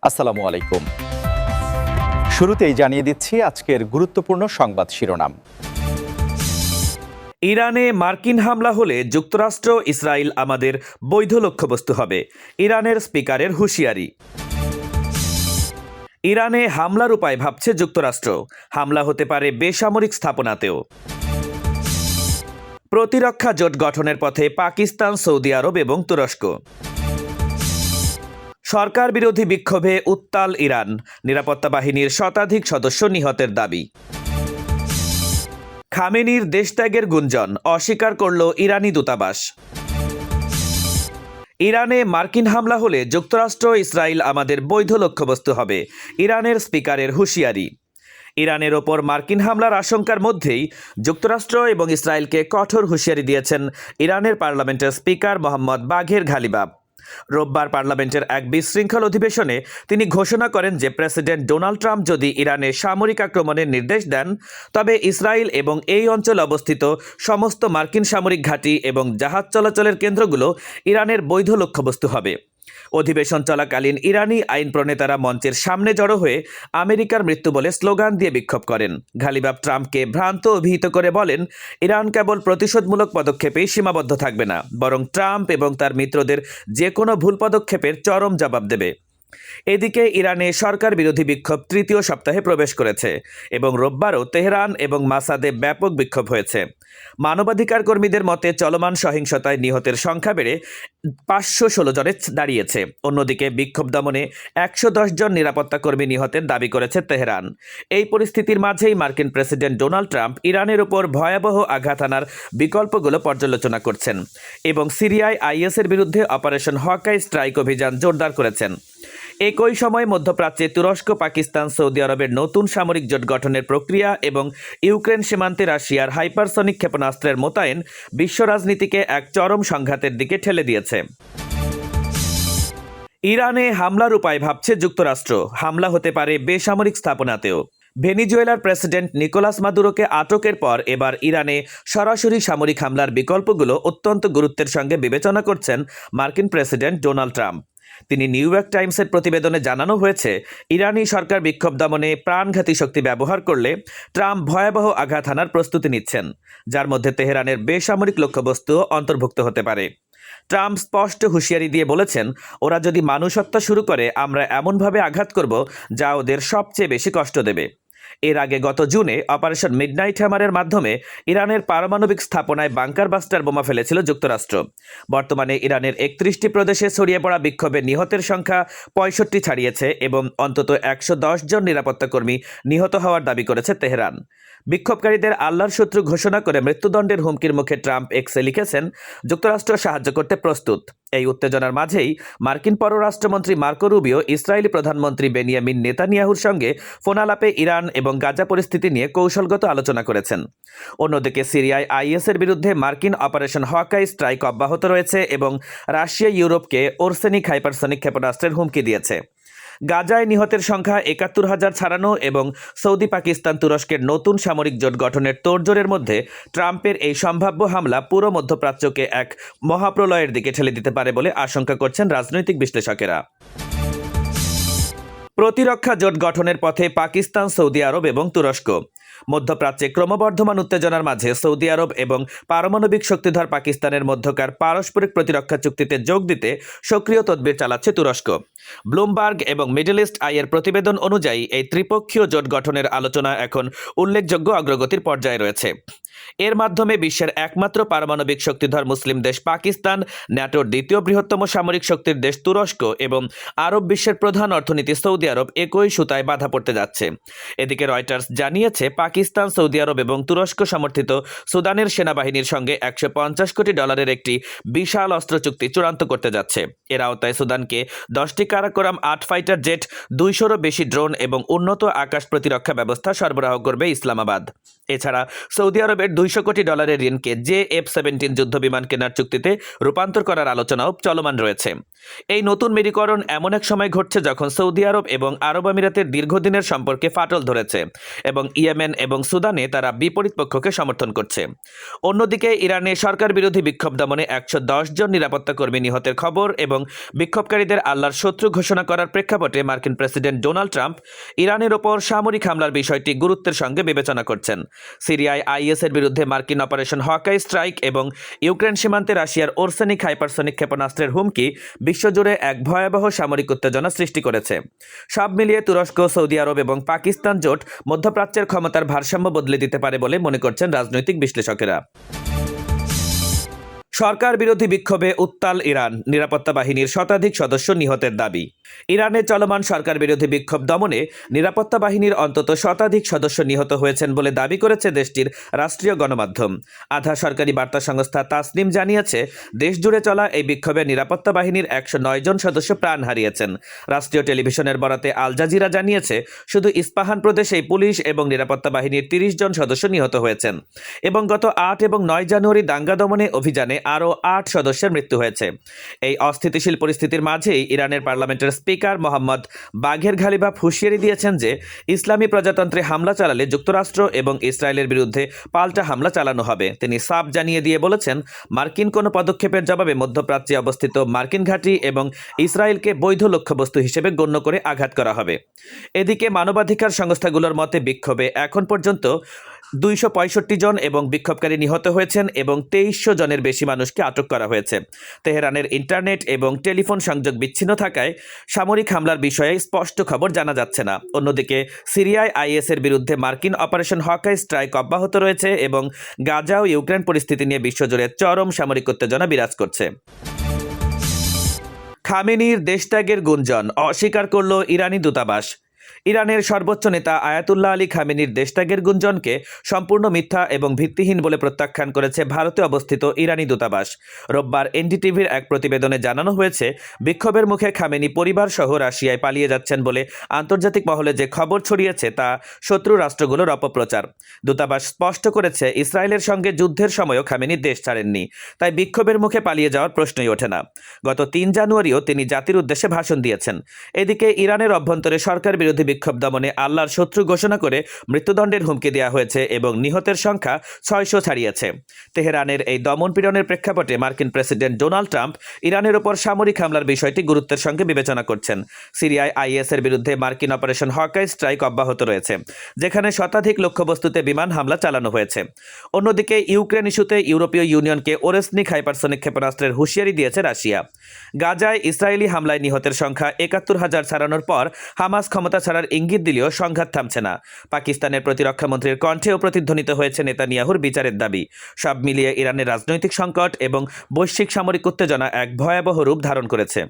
আসসালামু আলাইকুম। শুরুতেই জানিয়ে দিচ্ছি আজকের গুরুত্বপূর্ণ সংবাদ শিরোনাম। ইরানে মার্কিন হামলা হলে যুক্তরাষ্ট্র ইসরায়েল আমাদের বৈধ লক্ষ্যবস্তু হবে, ইরানের স্পিকারের হুঁশিয়ারি। ইরানে হামলার উপায় ভাবছে যুক্তরাষ্ট্র, হামলা হতে পারে বেসামরিক স্থাপনাতেও। প্রতিরক্ষা জোট গঠনের পথে পাকিস্তান, সৌদি আরব এবং তুরস্ক। সরকার বিরোধী বিক্ষোভে উত্তাল ইরান, নিরাপত্তা বাহিনীর শতাধিক সদস্য নিহতের দাবি। খামেনির দেশত্যাগের গুঞ্জন, অস্বীকার করল ইরানি দূতাবাস। ইরানে মার্কিন হামলা হলে যুক্তরাষ্ট্র ইসরায়েল আমাদের বৈধ লক্ষ্যবস্তু হবে, ইরানের স্পিকারের হুঁশিয়ারি। ইরানের ওপর মার্কিন হামলার আশঙ্কার মধ্যেই যুক্তরাষ্ট্র এবং ইসরায়েলকে কঠোর হুঁশিয়ারি দিয়েছেন ইরানের পার্লামেন্টের স্পিকার মোহাম্মদ বাঘের ঘালিবাফ। রোববার পার্লামেন্টের এক বিশৃঙ্খল অধিবেশনে তিনি ঘোষণা করেন যে প্রেসিডেন্ট ডোনাল্ড ট্রাম্প যদি ইরানে সামরিক আক্রমণের নির্দেশ দেন, তবে ইসরায়েল এবং এই অঞ্চলে অবস্থিত সমস্ত মার্কিন সামরিক ঘাঁটি এবং জাহাজ চলাচলের কেন্দ্রগুলো ইরানের বৈধ লক্ষ্যবস্তু হবে। অধিবেশন চলাকালীন ইরানি আইন প্রণেতারা মঞ্চের সামনে জড়ো হয়ে আমেরিকার মৃত্যু বলে স্লোগান দিয়ে বিক্ষোভ করেন। ঘালিবাফ ট্রাম্পকে ভ্রান্ত অভিহিত করে বলেন, ইরান কেবল প্রতিশোধমূলক পদক্ষেপেই সীমাবদ্ধ থাকবে না, বরং ট্রাম্প এবং তার মিত্রদের যে কোনো ভুল পদক্ষেপের চরম জবাব দেবে। এদিকে ইরানে সরকার বিরোধী বিক্ষোভ তৃতীয় সপ্তাহে প্রবেশ করেছে এবং রোববারও তেহরান এবং মাসাদে ব্যাপক বিক্ষোভ হয়েছে। মানবাধিকার কর্মীদের মতে চলমান সহিংসতায় নিহতের সংখ্যা বেড়ে 516 জনে দাঁড়িয়েছে। অন্যদিকে বিক্ষোভ দমনে 110 জন নিরাপত্তা কর্মী নিহতের দাবি করেছে তেহরান। এই পরিস্থিতির মাঝেই মার্কিন প্রেসিডেন্ট ডোনাল্ড ট্রাম্প ইরানের উপর ভয়াবহ আঘাত আনার বিকল্পগুলো পর্যালোচনা করছেন এবং সিরিয়ায় আইএসের বিরুদ্ধে অপারেশন হকাই স্ট্রাইক অভিযান জোরদার করেছেন। একই সময় মধ্যপ্রাচ্যে তুরস্ক, পাকিস্তান, সৌদি আরবের নতুন সামরিক জোট গঠনের প্রক্রিয়া এবং ইউক্রেন সীমান্তে রাশিয়ার হাইপারসনিক ক্ষেপণাস্ত্রের মোতায়েন বিশ্ব রাজনীতিকে এক চরম সংঘাতের দিকে ঠেলে দিয়েছে। ইরানে হামলার উপায় ভাবছে যুক্তরাষ্ট্র, হামলা হতে পারে বেসামরিক স্থাপনাতেও। ভেনিজুয়েলার প্রেসিডেন্ট নিকোলাস মাদুরোকে আটকের পর এবার ইরানে সরাসরি সামরিক হামলার বিকল্পগুলো অত্যন্ত গুরুত্বের সঙ্গে বিবেচনা করছেন মার্কিন প্রেসিডেন্ট ডোনাল্ড ট্রাম্প। তিনি নিউ ইয়র্ক টাইমসের প্রতিবেদনে জানানো হয়েছে, ইরানি সরকার বিক্ষোভ দমনে প্রাণঘাতী শক্তি ব্যবহার করলে ট্রাম্প ভয়াবহ আঘাত হানার প্রস্তুতি নিচ্ছেন, যার মধ্যে তেহরানের বেসামরিক লক্ষ্যবস্তুও অন্তর্ভুক্ত হতে পারে। ট্রাম্প স্পষ্ট হুঁশিয়ারি দিয়ে বলেছেন, ওরা যদি মানুষ হত্যা শুরু করে, আমরা এমনভাবে আঘাত করব যা ওদের সবচেয়ে বেশি কষ্ট দেবে। এর আগে গত জুনে অপারেশন মিডনাইট হ্যামারের মাধ্যমে ইরানের পারমাণবিক স্থাপনায় বাংকার বাস্টার বোমা ফেলেছিল যুক্তরাষ্ট্র। বর্তমানে ইরানের 31টি প্রদেশে ছড়িয়ে পড়া বিক্ষোভে নিহতের সংখ্যা 65 ছাড়িয়েছে এবং অন্তত 110 জন নিরাপত্তা কর্মী নিহত হওয়ার দাবি করেছে তেহরান। বিক্ষোভকারীদের আল্লাহর শত্রু ঘোষণা করে মৃত্যুদণ্ডের হুমকির মুখে ট্রাম্প এক্সে লিখেছেন, যুক্তরাষ্ট্র সাহায্য করতে প্রস্তুত। এই উত্তেজনার মাঝেই মার্কিন পররাষ্ট্রমন্ত্রী মার্কো রুবিও ইসরায়েলি প্রধানমন্ত্রী বেনিয়ামিন নেতানিয়াহুর সঙ্গে ফোনালাপে ইরান এবং গাজা পরিস্থিতি নিয়ে কৌশলগত আলোচনা করেছেন। অন্যদিকে সিরিয়ায় আইএসের বিরুদ্ধে মার্কিন অপারেশন হকাই স্ট্রাইক অব্যাহত রয়েছে এবং রাশিয়া ইউরোপকে ওরসেনিক হাইপারসনিক ক্ষেপণাস্ত্রের হুমকি দিয়েছে। গাজায় নিহতের সংখ্যা 71,000 ছাড়ানো এবং সৌদি, পাকিস্তান, তুরস্কের নতুন সামরিক জোট গঠনের তোড়জোড়ের মধ্যে ট্রাম্পের এই সম্ভাব্য হামলা পুরো মধ্যপ্রাচ্যকে এক মহাপ্রলয়ের দিকে ঠেলে দিতে পারে বলে আশঙ্কা করছেন রাজনৈতিক বিশ্লেষকেরা। প্রতিরক্ষা জোট গঠনের পথে পাকিস্তান, সৌদি আরব এবং তুরস্ক। মধ্যপ্রাচ্যে ক্রমবর্ধমান উত্তেজনার মাঝে সৌদি আরব এবং পারমাণবিক শক্তিধর পাকিস্তানের মধ্যকার পারস্পরিক প্রতিরক্ষা চুক্তিতে যোগ দিতে সক্রিয় তদবির চালাচ্ছে তুরস্ক। ব্লুমবার্গ এবং মিডল ইস্ট আইয়ের প্রতিবেদন অনুযায়ী এই ত্রিপক্ষীয় জোট গঠনের আলোচনা এখন উল্লেখযোগ্য অগ্রগতির পর্যায়ে রয়েছে। এর মাধ্যমে বিশ্বের একমাত্র পারমাণবিক শক্তিধর মুসলিম দেশ পাকিস্তান, ন্যাটোর দ্বিতীয় বৃহত্তম সামরিক শক্তির দেশ তুরস্ক এবং আরব বিশ্বের প্রধান অর্থনীতি সৌদি আরব একই সুতায় বাধা পড়তে যাচ্ছে। এদিকে রয়টার্স জানিয়েছে, পাকিস্তান, সৌদি আরব এবং তুরস্ক সমর্থিত সুদানের সেনাবাহিনীর সঙ্গে $150 কোটি একটি বিশাল অস্ত্র চুক্তি চূড়ান্ত করতে যাচ্ছে। এর আওতায় সুদানকে 10টি কারাকোরাম 8 ফাইটার জেট, 200-রও বেশি ড্রোন এবং উন্নত আকাশ প্রতিরক্ষা ব্যবস্থা সরবরাহ করবে ইসলামাবাদ। এছাড়া সৌদি আরবের $200 কোটি ঋণকে JF-17 যুদ্ধবিমান কেনার চুক্তিতে রূপান্তর করার আলোচনাও চলমান রয়েছে। এই নতুন মেরুকরণ এমন এক সময় ঘটছে যখন সৌদি আরব এবং আরব আমিরাতের দীর্ঘদিনের সম্পর্কে ফাটল ধরেছে এবং ইয়েমেন এবং সুদানে তারা বিপরীত পক্ষকে সমর্থন করছে। অন্যদিকে ইরানে সরকার বিরোধী বিক্ষোভ দমনে 110 জন নিরাপত্তা কর্মী নিহতের খবর এবং বিক্ষোভকারীদের আল্লাহর শত্রু ঘোষণা করার প্রেক্ষাপটে মার্কিন প্রেসিডেন্ট ডোনাল্ড ট্রাম্প ইরানের ওপর সামরিক হামলার বিষয়টি গুরুত্বের সঙ্গে বিবেচনা করছেন। সিরিয়ায় আইএসের বিরুদ্ধে মার্কিন অপারেশন হকাই স্ট্রাইক এবং ইউক্রেন সীমান্তে রাশিয়ার ওরসেনিক হাইপারসনিক ক্ষেপণাস্ত্রের হুমকি বিশ্বজুড়ে এক ভয়াবহ সামরিক উত্তেজনা সৃষ্টি করেছে। সব মিলিয়ে তুরস্ক, সৌদি আরব এবং পাকিস্তান জোট মধ্যপ্রাচ্যের ক্ষমতার ভারসাম্য বদলে দিতে পারে বলে মনে করছেন রাজনৈতিক বিশ্লেষকেরা। সরকার বিরোধী বিক্ষোভে উত্তাল ইরান, নিরাপত্তা বাহিনীর শতাধিক সদস্য নিহতের দাবি। ইরানে চলমান সরকার বিরোধী বিক্ষোভ দমনে নিরাপত্তা বাহিনীর অন্তত শতাধিক সদস্য নিহত হয়েছেন বলে দাবি করেছে দেশটির রাষ্ট্রীয় গণমাধ্যম। আধা সরকারি বার্তা সংস্থা তাসনিম জানিয়েছে, দেশ জুড়ে চলা এই বিক্ষোভে নিরাপত্তা বাহিনীর 109 জন সদস্য প্রাণ হারিয়েছেন। রাষ্ট্রীয় টেলিভিশনের বরাতে আল জাজিরা জানিয়েছে, শুধু ইস্পাহান প্রদেশেই পুলিশ এবং নিরাপত্তা বাহিনীর 30 জন সদস্য নিহত হয়েছেন এবং গত 8 এবং 9 জানুয়ারি দাঙ্গা দমনে অভিযানে আরও 8 সদস্যের মৃত্যু হয়েছে। এই অস্থিতিশীল পরিস্থিতির মাঝেই ইরানের পার্লামেন্টের স্পিকার মোহাম্মদ বাঘের ঘালিবাফ হুঁশিয়ারি দিয়েছেন যে ইসলামী প্রজাতন্ত্রে হামলা চালালে যুক্তরাষ্ট্র এবং ইসরায়েলের বিরুদ্ধে পাল্টা হামলা চালানো হবে। তিনি সাফ জানিয়ে দিয়ে বলেছেন, মার্কিন কোনো পদক্ষেপের জবাবে মধ্যপ্রাচ্যে অবস্থিত মার্কিন ঘাঁটি এবং ইসরায়েলকে বৈধ লক্ষ্যবস্তু হিসেবে গণ্য করে আঘাত করা হবে। এদিকে মানবাধিকার সংস্থাগুলোর মতে বিক্ষোভে এখন পর্যন্ত 265 জন এবং বিক্ষোভকারী নিহত হয়েছেন এবং 2300 জনের বেশি মানুষকে আটক করা হয়েছে। তেহরানের ইন্টারনেট এবং টেলিফোন সংযোগ বিচ্ছিন্ন থাকায় সামরিক হামলার বিষয়ে স্পষ্ট খবর জানা যাচ্ছে না। অন্যদিকে সিরিয়ায় আইএসের বিরুদ্ধে মার্কিন অপারেশন হকাই স্ট্রাইক অব্যাহত রয়েছে এবং গাজা ও ইউক্রেন পরিস্থিতি নিয়ে বিশ্বজুড়ে চরম সামরিক উত্তেজনা বিরাজ করছে। খামেনির দেশত্যাগের গুঞ্জন অস্বীকার করল ইরানি দূতাবাস। ইরানের সর্বোচ্চ নেতা আয়াতুল্লাহ আলী খামেনির দেশত্যাগের গুঞ্জনকে সম্পূর্ণ মিথ্যা এবং ভিত্তিহীন বলে প্রত্যাখ্যান করেছে ভারতে অবস্থিত ইরানি দূতাবাস। রোববার এনডিটিভির এক প্রতিবেদনে জানানো হয়েছে, বিক্ষোভের মুখে খামেনি পরিবার সহ রাশিয়ায় পালিয়ে যাচ্ছেন বলে আন্তর্জাতিক মহলে যে খবর ছড়িয়েছে তা শত্রু রাষ্ট্রগুলোর অপপ্রচার। দূতাবাস স্পষ্ট করেছে, ইসরায়েলের সঙ্গে যুদ্ধের সময়ও খামেনি দেশ ছাড়েননি, তাই বিক্ষোভের মুখে পালিয়ে যাওয়ার প্রশ্নই ওঠে না। গত 3 জানুয়ারিও তিনি জাতির উদ্দেশ্যে ভাষণ দিয়েছেন। এদিকে ইরানের অভ্যন্তরে সরকার বিরোধী বিক্ষোভ দমনে আল্লাহর শত্রু ঘোষণা করে মৃত্যুদণ্ডের হুমকি দেওয়া হয়েছে এবং নিহতের সংখ্যা 600 ছাড়িয়েছে। তেহরানের এই দমন পীড়নের প্রেক্ষাপটে মার্কিন প্রেসিডেন্ট ডোনাল্ড ট্রাম্প ইরানের ওপর সামরিক হামলার বিষয়টি গুরুত্বের সঙ্গে বিবেচনা করছেন। সিরিয়ায় আইএসের বিরুদ্ধে মার্কিন অপারেশন হকাই স্ট্রাইক অব্যাহত রয়েছে, যেখানে শতাধিক লক্ষ্যবস্তুতে বিমান হামলা চালানো হয়েছে। অন্যদিকে ইউক্রেন ইস্যুতে ইউরোপীয় ইউনিয়নকে ওরেসনিক হাইপারসনিক ক্ষেপণাস্ত্রের হুঁশিয়ারি দিয়েছে রাশিয়া। গাজায় ইসরায়েলি হামলায় নিহতের সংখ্যা 71,000 ছাড়ানোর পর হামাস ক্ষমতা ছাড়ার ইঙ্গিত দিলেও সংঘাত থামছে না। পাকিস্তানের প্রতিরক্ষা মন্ত্রীর কণ্ঠেও প্রতিধ্বনিত হয়েছে নেতানিয়াহুর বিচারের দাবি। সব মিলিয়ে ইরানের রাজনৈতিক সংকট এবং বৈশ্বিক সামরিক উত্তেজনা এক ভয়াবহ রূপ ধারণ করেছে।